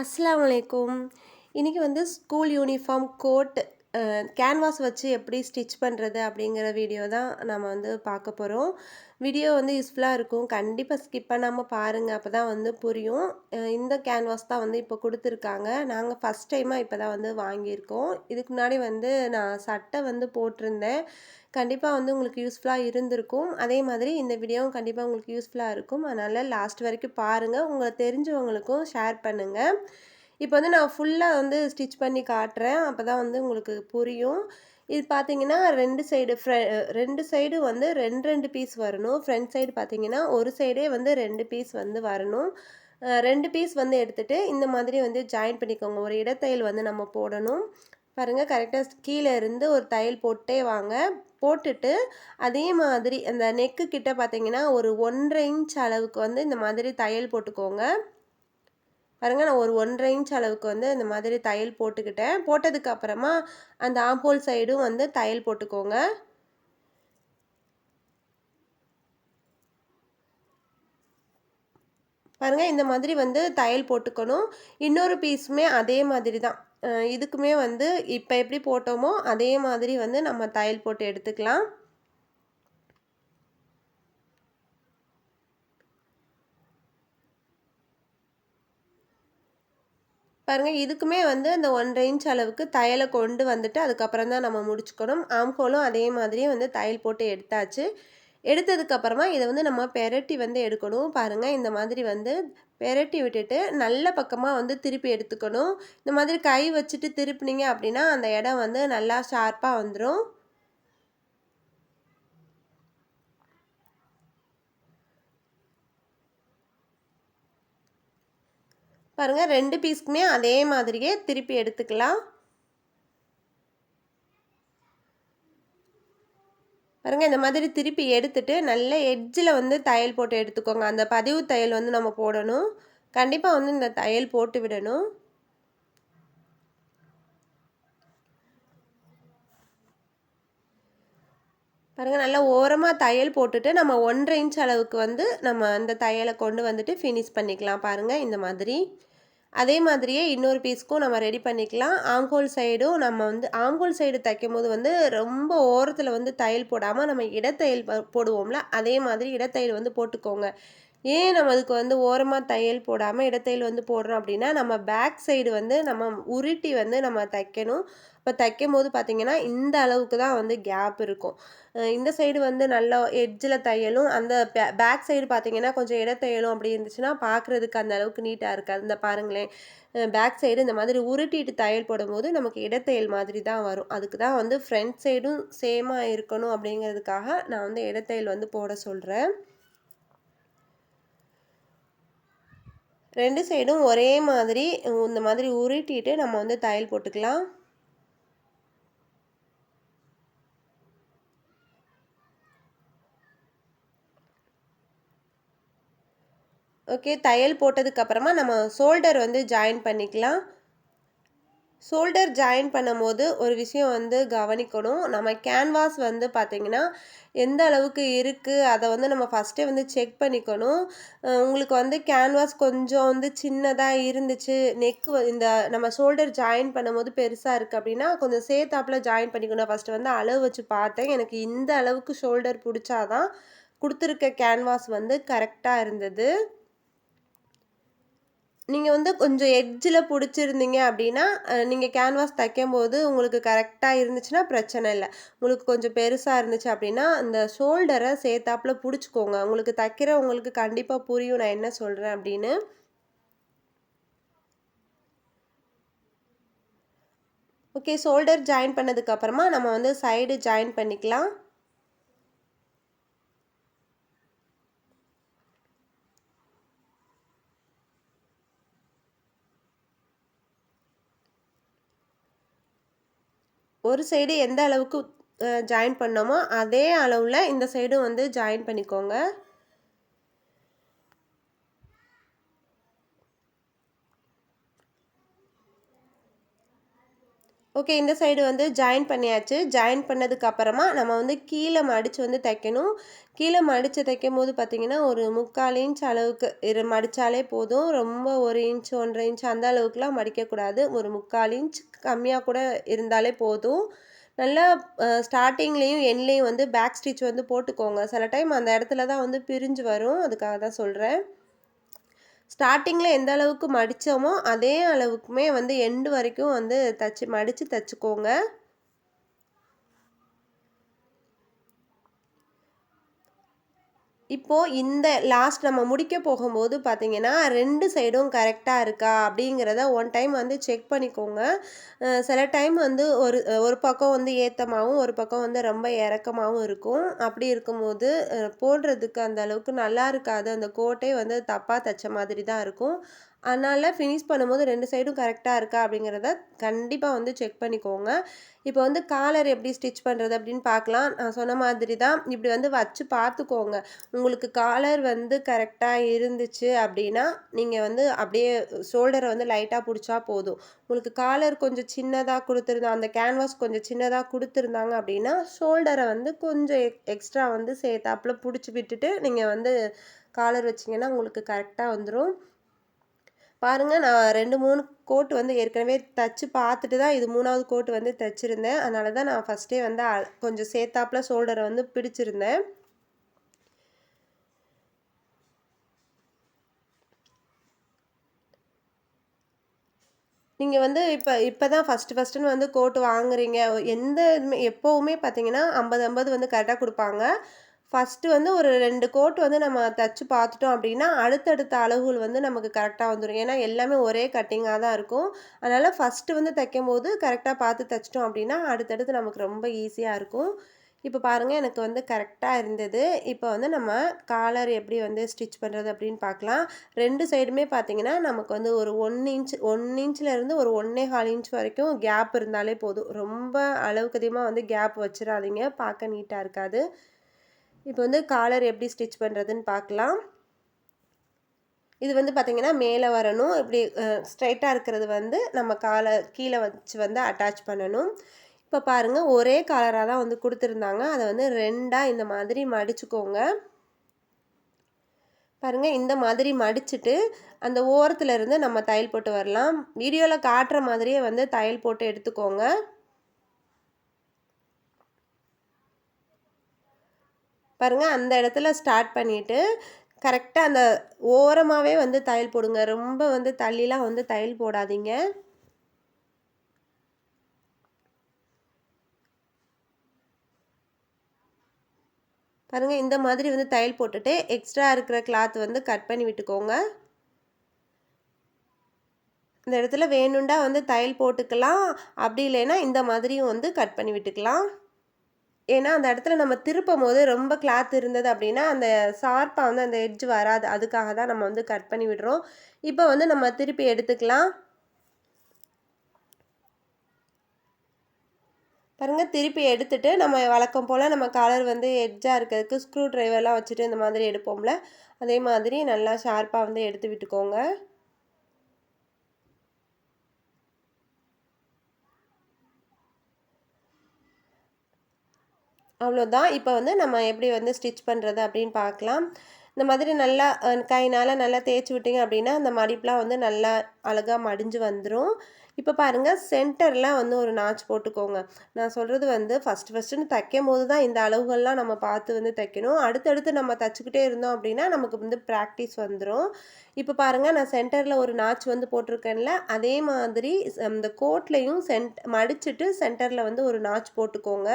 அஸ்ஸலாமு அலைக்கும். இன்னைக்கு வந்து ஸ்கூல் யூனிஃபார்ம், கோட் கேன்வாஸ் வச்சு எப்படி ஸ்டிச் பண்ணுறது அப்படிங்கிற வீடியோ தான் நம்ம வந்து பார்க்க போகிறோம். வீடியோ வந்து யூஸ்ஃபுல்லாக இருக்கும். கண்டிப்பாக ஸ்கிப் பண்ணாமல் பாருங்கள். அப்போ தான் வந்து புரியும். இந்த கேன்வாஸ் தான் வந்து இப்போ கொடுத்துருக்காங்க. நாங்கள் ஃபஸ்ட் டைமாக இப்போ தான் வந்து வாங்கியிருக்கோம். இதுக்கு முன்னாடி வந்து நான் சட்டை வந்து போட்டிருந்தேன். கண்டிப்பாக வந்து உங்களுக்கு யூஸ்ஃபுல்லாக இருந்திருக்கும். அதே மாதிரி இந்த வீடியோவும் கண்டிப்பாக உங்களுக்கு யூஸ்ஃபுல்லாக இருக்கும். அதனால் லாஸ்ட் வரைக்கும் பாருங்கள். உங்களுக்கு தெரிஞ்சவங்களுக்கும் ஷேர் பண்ணுங்கள். இப்போ வந்து நான் ஃபுல்லாக வந்து ஸ்டிச் பண்ணி காட்டுறேன். அப்போ தான் வந்து உங்களுக்கு புரியும். இது பார்த்தீங்கன்னா 2 சைடு வந்து 2 பீஸ் வரணும். ஃப்ரண்ட் சைடு பார்த்தீங்கன்னா, ஒரு சைடே வந்து 2 பீஸ் வந்து வரணும். 2 பீஸ் வந்து எடுத்துட்டு, இந்த மாதிரி வந்து ஜாயின் பண்ணிக்கோங்க. ஒரு இடத்தையல் வந்து நம்ம போடணும். பாருங்க கரெக்டாக கீழ இருந்து ஒரு தையல் போட்டே வாங்க. போட்டுட்டு, அதே மாதிரி அந்த நெக்கு கிட்ட பார்த்தீங்கன்னா, ஒரு 1 1/2 இன்ச் அளவுக்கு வந்து இந்த மாதிரி தையல் போட்டுக்கோங்க. பாருங்க நான் ஒரு 1 1/2 இன்ச் அளவுக்கு வந்து இந்த மாதிரி தையல் போட்டுக்கிட்டேன். போட்டதுக்கு அப்புறமா அந்த ஆம்ஹோல் சைடும் வந்து தையல் போட்டுக்கோங்க. பாருங்க இந்த மாதிரி வந்து தையல் போட்டுக்கணும். இன்னொரு பீஸுமே அதே மாதிரி தான். இதுக்குமே வந்து இப்போ எப்படி போட்டோமோ அதே மாதிரி வந்து நம்ம தையல் போட்டு எடுத்துக்கலாம். பாருங்க இதுக்குமே வந்து அந்த 1 1/2 இன்ச் அளவுக்கு தையலை கொண்டு வந்துட்டு அதுக்கப்புறம் தான் நம்ம முடிச்சுக்கணும். ஆம்ஹோலும் அதே மாதிரியே வந்து தையல் போட்டு எடுத்தாச்சு. எடுத்ததுக்கப்புறமா இதை வந்து நம்ம பெரட்டி வந்து எடுக்கணும். பாருங்க இந்த மாதிரி வந்து பெரட்டி விட்டுட்டு நல்ல பக்கமாக வந்து திருப்பி எடுத்துக்கணும். இந்த மாதிரி கை வச்சுட்டு திருப்பினீங்க அப்படின்னா அந்த இடம் வந்து நல்லா ஷார்ப்பாக வந்துடும். பாருங்க 2 பீஸ்க்குமே அதே மாதிரியே திருப்பி எடுத்துக்கலாம். பாருங்க இந்த மாதிரி திருப்பி எடுத்துட்டு நல்ல எட்ஜில் வந்து தையல் போட்டு எடுத்துக்கோங்க. அந்த பதிவு தையல் வந்து நம்ம போடணும். கண்டிப்பாக வந்து இந்த தையல் போட்டு விடணும். பாருங்க நல்லா ஓரமாக தையல் போட்டுட்டு நம்ம 1 1/2 இன்ச் அளவுக்கு வந்து நம்ம அந்த தையலை கொண்டு வந்துட்டு ஃபினிஷ் பண்ணிக்கலாம். பாருங்க இந்த மாதிரி. அதே மாதிரியே இன்னொரு பீஸ்க்கும் நம்ம ரெடி பண்ணிக்கலாம். ஆம்ஹோல் சைடும் நம்ம வந்து ஆம்ஹோல் சைடு தைக்கும்போது வந்து ரொம்ப ஓரத்தில் வந்து தையல் போடாமல் நம்ம இடத்தையல் போடுவோம்ல, அதே மாதிரி இடத்தையல் வந்து போட்டுக்கோங்க. ஏன் நம்ம அதுக்கு வந்து ஓரமாக தையல் போடாமல் இடத்தையல் வந்து போடுறோம் அப்படின்னா, நம்ம பேக் சைடு வந்து நம்ம உருட்டி வந்து நம்ம தைக்கணும். இப்போ தைக்கும்போது பார்த்தீங்கன்னா, இந்த அளவுக்கு தான் வந்து கேப் இருக்கும். இந்த சைடு வந்து நல்லா எட்ஜில் தையலும், அந்த பேக் சைடு பார்த்தீங்கன்னா, கொஞ்சம் இடத்தையலும் அப்படி இருந்துச்சுன்னா, பார்க்குறதுக்கு அந்த அளவுக்கு நீட்டாக இருக்காது. இந்த பாருங்களேன், பேக் சைடு இந்த மாதிரி உருட்டிட்டு தையல் போடும்போது நமக்கு இடத்தையல் மாதிரி தான் வரும். அதுக்கு தான் வந்து ஃப்ரண்ட் சைடும் சேமாக இருக்கணும் அப்படிங்கிறதுக்காக நான் வந்து இடத்தையல் வந்து போட சொல்கிறேன். 2 சைடும் ஒரே மாதிரி இந்த மாதிரி உருட்டிட்டு நம்ம வந்து தையல் போட்டுக்கலாம். ஓகே தையல் போட்டதுக்கப்புறமா நம்ம ஷோல்டர் வந்து ஜாயின் பண்ணிக்கலாம். ஷோல்டர் ஜாயின் பண்ணும்போது ஒரு விஷயம் வந்து கவனிக்கணும். நம்ம கேன்வாஸ் வந்து பார்த்திங்கன்னா, எந்த அளவுக்கு இருக்குது அதை வந்து நம்ம ஃபஸ்ட்டே வந்து செக் பண்ணிக்கணும். உங்களுக்கு வந்து கேன்வாஸ் கொஞ்சம் வந்து சின்னதாக இருந்துச்சு, இந்த நம்ம ஷோல்டர் ஜாயின் பண்ணும்போது பெருசாக இருக்குது அப்படின்னா, கொஞ்சம் சேர்த்தாப்புல ஜாயின் பண்ணிக்கணும். நான் ஃபஸ்ட்டு வந்து அளவு வச்சு பார்த்தேன். எனக்கு இந்த அளவுக்கு ஷோல்டர் பிடிச்சா தான் கொடுத்துருக்க கேன்வாஸ் வந்து கரெக்டாக இருந்தது. நீங்க வந்து கொஞ்சம் எட்ஜில் புடிச்சிருந்தீங்க அப்படின்னா, நீங்க கேன்வாஸ் தைக்கும்போது உங்களுக்கு கரெக்ட்டா இருந்துச்சுன்னா பிரச்சனை இல்ல. உங்களுக்கு கொஞ்சம் பெருசா இருந்துச்சு அப்படின்னா, அந்த ஷோல்டர சேர்த்தாப்புல புடிச்சுக்கோங்க. உங்களுக்கு தைக்கிறவங்களுக்கு கண்டிப்பா புரியும் நான் என்ன சொல்றேன் அப்படின்னு. ஓகே ஷோல்டர் ஜாயின் பண்ணதுக்கு அப்புறமா நம்ம வந்து சைடு ஜாயின் பண்ணிக்கலாம். ஒரு சைடு எந்த அளவுக்கு ஜாயின் பண்ணோமோ, அதே அளவுல இந்த சைடும் வந்து ஜாயின் பண்ணிக்கோங்க. ஓகே. இந்த சைடு வந்து ஜாயின் பண்ணியாச்சு. ஜாயின் பண்ணதுக்கப்புறமா நம்ம வந்து கீழ மடிச்சு வந்து தைக்கணும். கீழ மடிச்சு தைக்கும்போது பார்த்தீங்கன்னா, ஒரு 3/4 இன்ச் அளவுக்கு மடிச்சாலே போதும். ரொம்ப 1 இன்ச், 1 1/2 இன்ச் அந்த அளவுக்குலாம் மடிக்கக்கூடாது. ஒரு 3/4 இன்ச் கம்மியா கூட இருந்தாலே போதும். நல்லா ஸ்டார்ட்டிங்லேயும், எண்ட்லேயும் வந்து பேக் ஸ்டிச் வந்து போட்டுக்கோங்க. சில டைம் அந்த இடத்துல தான் வந்து பிரிஞ்சு வரும். அதுக்காக தான் சொல்றேன். ஸ்டார்ட்டிங்கில எந்த அளவுக்கு மடிச்சோமோ, அதே அளவுக்குமே வந்து எண்டு வரைக்கும் வந்து மடிச்சு தச்சுக்கோங்க. இப்போ இந்த லாஸ்ட் நம்ம முடிக்க போகும்போது பார்த்தீங்கன்னா, 2 சைடும் கரெக்ட்டா இருக்கா? அப்படிங்கிறத ஒன் டைம் வந்து செக் பண்ணிக்கோங்க. சில டைம் வந்து ஒரு பக்கம் வந்து ஏத்தமாவும், ஒரு பக்கம் வந்து ரொம்ப இறக்கமாவும் இருக்கும். அப்படி இருக்கும்போது போடுறதுக்கு அந்த அளவுக்கு நல்லா இருக்காது. அந்த கோட்டே வந்து தப்பா தச்ச மாதிரி தான் இருக்கும். அதனால ஃபினிஷ் பண்ணும்போது 2 சைடும் கரெக்ட்டா இருக்கா? அப்படிங்கிறத கண்டிப்பா வந்து செக் பண்ணிக்கோங்க. இப்போ வந்து காலர் எப்படி ஸ்டிச் பண்ணுறது அப்படின்னு பார்க்கலாம். நான் சொன்ன மாதிரி தான் இப்படி வந்து வச்சு பார்த்துக்கோங்க. உங்களுக்கு காலர் வந்து கரெக்ட்டா இருந்துச்சு அப்படின்னா, நீங்க வந்து அப்படியே ஷோல்டர வந்து லைட்டா புடிச்சா போதும். உங்களுக்கு காலர் கொஞ்சம் சின்னதா அந்த கேன்வாஸ் கொஞ்சம் சின்னதா குடுத்துருந்தாங்க அப்படின்னா, ஷோல்டர வந்து கொஞ்சம் எக்ஸ்ட்ரா வந்து சேர்த்தாப்புல புடிச்சு விட்டுட்டு, நீங்க வந்து காலர் வச்சீங்கன்னா, உங்களுக்கு கரெக்ட்டா வந்துரும். பாருங்க நான் 2, 3 கோட் வந்து ஏற்கனவே தச்சு பார்த்துட்டு தான் இது 3வது கோட் வந்து தச்சிருந்தேன். அதனால தான் நான் ஃபர்ஸ்ட்டே வந்து கொஞ்சம் சேர்த்தாப்புல ஷோல்டர வந்து பிடிச்சிருந்தேன். நீங்க வந்து இப்ப தான் ஃபர்ஸ்ட்டுன்னு வந்து கோட் வாங்குறீங்க. எந்த இதுமே எப்பவுமே பார்த்தீங்கன்னா, 50, 50 வந்து கரெக்ட்டா குடுப்பாங்க. ஃபர்ஸ்ட்டு வந்து ஒரு 2 கோட் வந்து நம்ம தச்சு பார்த்துட்டோம் அப்டின்னா, அடுத்தடுத்த அளவுகள் வந்து நமக்கு கரெக்ட்டா வந்துரும். ஏன்னா, எல்லாமே ஒரே கட்டிங்கா தான் இருக்கும். அதனால ஃபர்ஸ்ட்டு வந்து தைக்கும்போது கரெக்ட்டா பார்த்து தச்சுட்டோம் அப்டின்னா, அடுத்தடுத்து நமக்கு ரொம்ப ஈஸியா இருக்கும். இப்ப பாருங்க எனக்கு வந்து கரெக்ட்டா இருந்தது. இப்ப வந்து நம்ம காலர் எப்படி வந்து ஸ்டிச் பண்றது அப்படின்னு பார்க்கலாம். 2 சைடுமே பார்த்தீங்கன்னா, நமக்கு வந்து ஒரு 1 இன்ச்லேருந்து ஒரு 1 1/4 இன்ச் வரைக்கும் கேப் இருந்தாலே போதும். ரொம்ப அளவுக்கு அதிகமா வந்து கேப் வச்சுறாதீங்க. பார்க்க நீட்டா இருக்காது. இப்போ வந்து காலர் எப்படி ஸ்டிச் பண்றதுன்னு பார்க்கலாம். இது வந்து பார்த்தீங்கன்னா, மேல வரணும். இப்படி ஸ்ட்ரெயிட்டா இருக்கிறது வந்து நம்ம கீழ வச்சு வந்து அட்டாச் பண்ணணும். இப்ப பாருங்க, ஒரே கலரா தான் வந்து குடுத்துருந்தாங்க. அத வந்து 2ஆ இந்த மாதிரி மடிச்சுக்கோங்க. பாருங்க, இந்த மாதிரி மடிச்சுட்டு, அந்த ஓரத்துல இருந்து நம்ம தையல் போட்டு வரலாம். வீடியோல காட்டுற மாதிரியே வந்து தையல் போட்டு எடுத்துக்கோங்க. பாருங்க, அந்த இடத்துல ஸ்டார்ட் பண்ணிட்டு, கரெக்ட்டா அந்த ஓரமாவே வந்து தையல் போடுங்க. ரொம்ப வந்து தள்ளிலாம் வந்து தையல் போடாதீங்க. பாருங்க, இந்த மாதிரி வந்து தையல் போட்டுட்டு, எக்ஸ்ட்ரா இருக்கிற கிளாத் வந்து கட் பண்ணி விட்டுக்கோங்க. இந்த இடத்துல வேணும்டா வந்து தையல் போட்டுக்கலாம். அப்படி இல்லைன்னா, இந்த மாதிரியும் வந்து கட் பண்ணி விட்டுக்கலாம். ஏன்னா, அந்த இடத்துல நம்ம திருப்பம்போது ரொம்ப கிளாத் இருந்தது அப்படின்னா, அந்த ஷார்ப்பா வந்து அந்த எட்ஜ் வராது. அதுக்காக தான் நம்ம வந்து கட் பண்ணி விடுறோம். இப்போ வந்து நம்ம திருப்பி எடுத்துக்கலாம். பாருங்க, திருப்பி எடுத்துட்டு நம்ம வழக்கம் போல நம்ம காலர் வந்து எட்ஜா இருக்கிறதுக்கு ஸ்க்ரூ டிரைவர்லாம் வச்சுட்டு இந்த மாதிரி எடுப்போம்ல, அதே மாதிரி நல்லா ஷார்ப்பா வந்து எடுத்து விட்டுக்கோங்க. அவ்வளோதான். இப்ப வந்து நம்ம எப்படி வந்து ஸ்டிச் பண்றது அப்படின்னு பார்க்கலாம். இந்த மாதிரி நல்லா கையினால நல்லா தேய்ச்சு விட்டீங்க அப்படின்னா, அந்த மடிப்புலாம் வந்து நல்லா அழகா மடிஞ்சு வந்துரும். இப்ப பாருங்க சென்டர்ல வந்து ஒரு நாட்ச் போட்டுக்கோங்க. நான் சொல்றது வந்து ஃபர்ஸ்ட்டுன்னு தைக்கும்போது தான் இந்த அளவுகள்லாம் நம்ம பார்த்து வந்து தைக்கணும். அடுத்தடுத்து நம்ம தச்சுக்கிட்டே இருந்தோம் அப்படின்னா, நமக்கு வந்து பிராக்டிஸ் வந்துரும். இப்ப பாருங்க நான் சென்டர்ல ஒரு நாட்ச் வந்து போட்டிருக்கேன்ல, அதே மாதிரி இந்த கோட்லயும் மடிச்சுட்டு சென்டர்ல வந்து ஒரு நாட்ச் போட்டுக்கோங்க.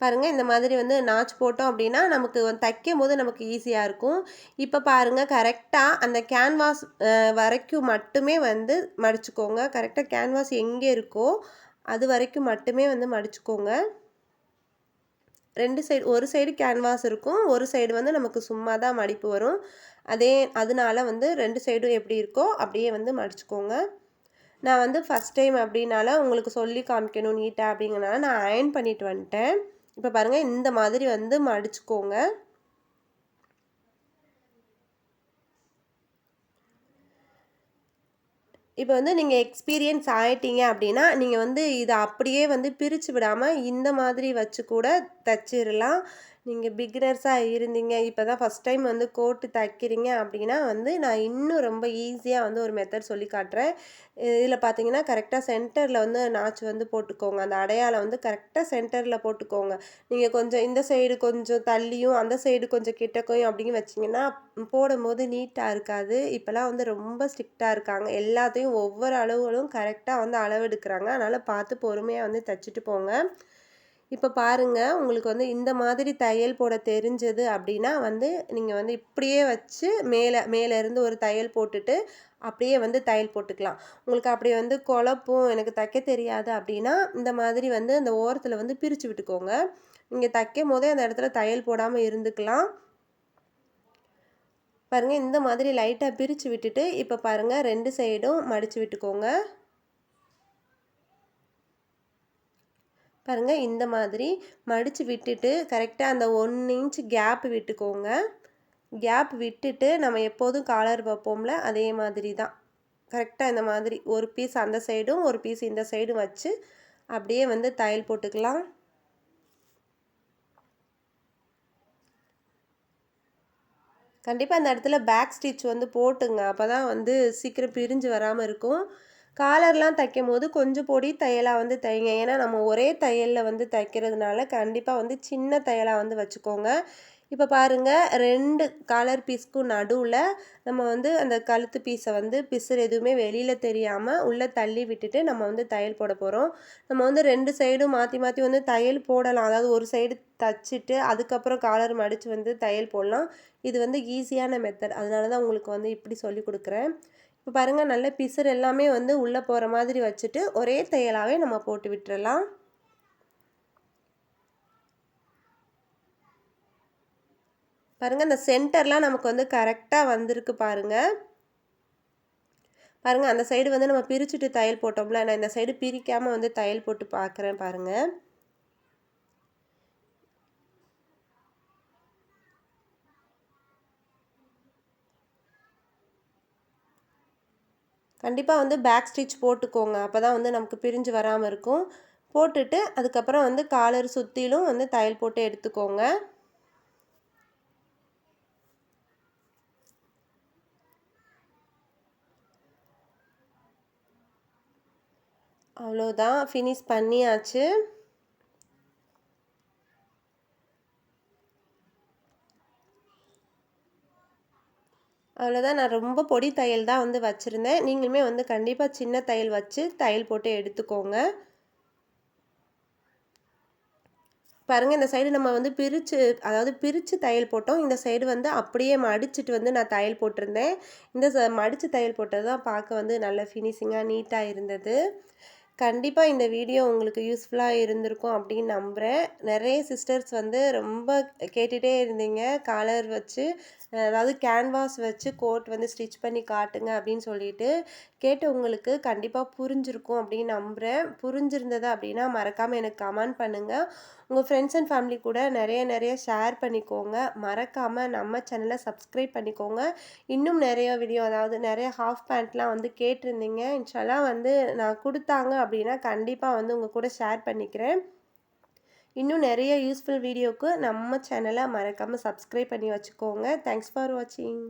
பாருங்க, இந்த மாதிரி வந்து நாட்ச் போட்டோம் அப்படின்னா, நமக்கு தைக்கும்போது நமக்கு ஈஸியா இருக்கும். இப்ப பாருங்க கரெக்ட்டா அந்த கேன்வாஸ் வரைக்கும் மட்டுமே வந்து மடிச்சுக்கோங்க. கரெக்ட்டா கேன்வாஸ் எங்கே இருக்கோ, அது வரைக்கும் மட்டுமே வந்து மடிச்சுக்கோங்க. 2 சைடு ஒரு சைடு கேன்வாஸ் இருக்கும். ஒரு சைடு வந்து நமக்கு சும்மா தான் மடிப்பு வரும். அதனால வந்து 2 சைடும் எப்படி இருக்கோ, அப்படியே வந்து மடிச்சுக்கோங்க. நான் வந்து ஃபர்ஸ்ட் டைம் அப்படின்னால உங்களுக்கு சொல்லி காமிக்கணும் நீட்டா அப்படிங்கிறனால நான் அயர்ன் பண்ணிட்டு வந்துட்டேன். இப்ப பாருங்க இந்த மாதிரி வந்து மடிச்சுக்கோங்க. இப்ப வந்து நீங்க எக்ஸ்பீரியன்ஸ் ஆயிட்டீங்க அப்டின்னா, நீங்க வந்து இத அப்படியே வந்து பிரிச்சு விடாம, இந்த மாதிரி வச்சு கூட தச்சிரலாம். நீங்க பிகினர்ஸா இருந்தீங்க, இப்ப தான் ஃபர்ஸ்ட் டைம் வந்து கோட் தைக்கிறீங்க அப்டின்னா வந்து, நான் இன்னும் ரொம்ப ஈஸியா வந்து ஒரு மெத்தட் சொல்லி காட்டுறேன். இதில பார்த்தீங்கன்னா, கரெக்ட்டா சென்டர்ல வந்து நாச்சு வந்து போட்டுக்கோங்க. அந்த அடையாளம் வந்து கரெக்ட்டா சென்டர்ல போட்டுக்கோங்க. நீங்க கொஞ்சம் இந்த சைடு கொஞ்சம் தள்ளியும், அந்த சைடு கொஞ்சம் கிட்டக்கையும் அப்டின்னு வச்சீங்கன்னா, போடும்போது நீட்டா இருக்காது. இப்பலாம் வந்து ரொம்ப ஸ்ட்ரிக்ட்டா இருக்காங்க. எல்லாத்தையும் ஒவ்வொரு அளவுகளும் கரெக்ட்டா வந்து அளவெடுக்குறாங்க. அதனால பார்த்து பொறுமையா வந்து தச்சுட்டு போங்க. இப்ப பாருங்க, உங்களுக்கு வந்து இந்த மாதிரி தையல் போட தெரிஞ்சது அப்டின்னா வந்து, நீங்க வந்து இப்படியே வச்சு மேல இருந்து ஒரு தையல் போட்டுட்டு, அப்படியே வந்து தையல் போட்டுக்கலாம். உங்களுக்கு அப்படி வந்து குழப்பும், எனக்கு தைக்க தெரியாது அப்டின்னா, இந்த மாதிரி வந்து அந்த ஓரத்துல வந்து பிரிச்சு விட்டுக்கோங்க. நீங்க தைக்கும்போதே அந்த இடத்துல தையல் போடாம இருந்துக்கலாம். பாருங்க இந்த மாதிரி லைட்டா பிரிச்சு விட்டுட்டு, இப்ப பாருங்க 2 சைடும் மடிச்சு விட்டுக்கோங்க. பாருங்க இந்த மாதிரி மடிச்சு விட்டுட்டு, கரெக்ட்டா அந்த 1 இன்ச் கேப் விட்டுக்கோங்க. கேப் விட்டுட்டு நம்ம எப்போதும் காலர் வைப்போம்ல, அதே மாதிரி தான். கரெக்ட்டா இந்த மாதிரி ஒரு பீஸ் அந்த சைடும், ஒரு பீஸ் இந்த சைடும் வச்சு, அப்படியே வந்து தையல் போட்டுக்கலாம். கண்டிப்பா அந்த இடத்துல பேக் ஸ்டிச் வந்து போட்டுங்க. அப்பதான் வந்து சீக்கிரம் பிரிஞ்சு வராம இருக்கும். காலர்லாம் தைக்கும்போது கொஞ்சம் பொடி தையலா வந்து தைங்க. ஏன்னா நம்ம ஒரே தையல்ல வந்து தைக்கிறதுனால கண்டிப்பா வந்து சின்ன தையலா வந்து வச்சுக்கோங்க. இப்ப பாருங்க 2 காலர் பீஸ்க்கும் நடுவுல நம்ம வந்து அந்த கழுத்து பீஸ வந்து பிசுறு எதுவுமே வெளியில தெரியாம உள்ள தள்ளி விட்டுட்டு நம்ம வந்து தையல் போட போறோம். நம்ம வந்து 2 சைடும் மாத்தி மாத்தி வந்து தையல் போடலாம். அதாவது ஒரு சைடு தச்சுட்டு அதுக்கப்புறம் காலர் மடிச்சு வந்து தையல் போடலாம். இது வந்து ஈஸியான மெத்தட். அதனால தான் உங்களுக்கு வந்து இப்படி சொல்லிக் குடுக்குறேன். இப்ப பாருங்க நல்ல பிசுறு எல்லாமே வந்து உள்ள போற மாதிரி வச்சுட்டு, ஒரே தையலாவே நம்ம போட்டு விட்டுறலாம். பாருங்க இந்த சென்டர்லாம் நமக்கு வந்து கரெக்ட்டா வந்திருக்கு பாருங்க. பாருங்க அந்த சைடு வந்து நம்ம பிரிச்சுட்டு தையல் போட்டோம்ல, நான் இந்த சைடு பிரிக்காம வந்து தையல் போட்டு பார்க்குறேன் பாருங்க. கண்டிப்பா வந்து பேக் ஸ்டிச் போட்டுக்கோங்க. அப்பதான் வந்து நமக்கு பிரிஞ்சு வராம இருக்கும். போட்டுட்டு அதுக்கப்புறம் வந்து காலர் சுத்திலும் வந்து தையல் போட்டு எடுத்துக்கோங்க. அவ்வளோதான் ஃபினிஷ் பண்ணியாச்சு. அவ்வளோதான் நான் ரொம்ப பொடி தையல் தான் வந்து வச்சிருந்தேன். நீங்களுமே வந்து கண்டிப்பா சின்ன தையல் வச்சு தையல் போட்டு எடுத்துக்கோங்க. பாருங்க இந்த சைடு நம்ம வந்து பிரிச்சு தையல் போட்டோம். இந்த சைடு வந்து அப்படியே மடிச்சுட்டு வந்து நான் தையல் போட்டிருந்தேன். இந்த மடிச்சு தையல் போட்டது தான் பார்க்க வந்து நல்ல ஃபினிஷிங்கா நீட்டா இருந்தது. கண்டிப்பா இந்த வீடியோ உங்களுக்கு யூஸ்ஃபுல்லா இருந்திருக்கும் அப்படின்னு நம்புறேன். நெறைய சிஸ்டர்ஸ் வந்து ரொம்ப கேட்டுட்டே இருந்தீங்க. காலர் வச்சு அதாவது கேன்வாஸ் வச்சு கோட் வந்து ஸ்டிச் பண்ணி காட்டுங்க அப்படின்னு சொல்லிட்டு. கேட்டவங்களுக்கு கண்டிப்பா புரிஞ்சிருக்கும் அப்படின்னு நம்புறேன். புரிஞ்சிருந்தது அப்படின்னா மறக்காம எனக்கு கமெண்ட் பண்ணுங்க. உங்க ஃப்ரெண்ட்ஸ் அண்ட் ஃபேமிலி கூட நெறைய ஷேர் பண்ணிக்கோங்க. மறக்காம நம்ம சேனல சப்ஸ்கிரைப் பண்ணிக்கோங்க. இன்னும் நெறைய வீடியோ அதாவது நெறைய ஹாஃப் பேண்ட்லாம் வந்து கேட்டிருந்தீங்க. இன்ஷால்லா வந்து நான் குடுத்தாங்க அப்படின்னா, கண்டிப்பா வந்து உங்க கூட ஷேர் பண்ணிக்கிறேன். இன்னும் நெறைய யூஸ்ஃபுல் வீடியோக்கு நம்ம சேனல மறக்காம சப்ஸ்கிரைப் பண்ணி வச்சுக்கோங்க. தேங்க்ஸ் ஃபார் வாட்சிங்.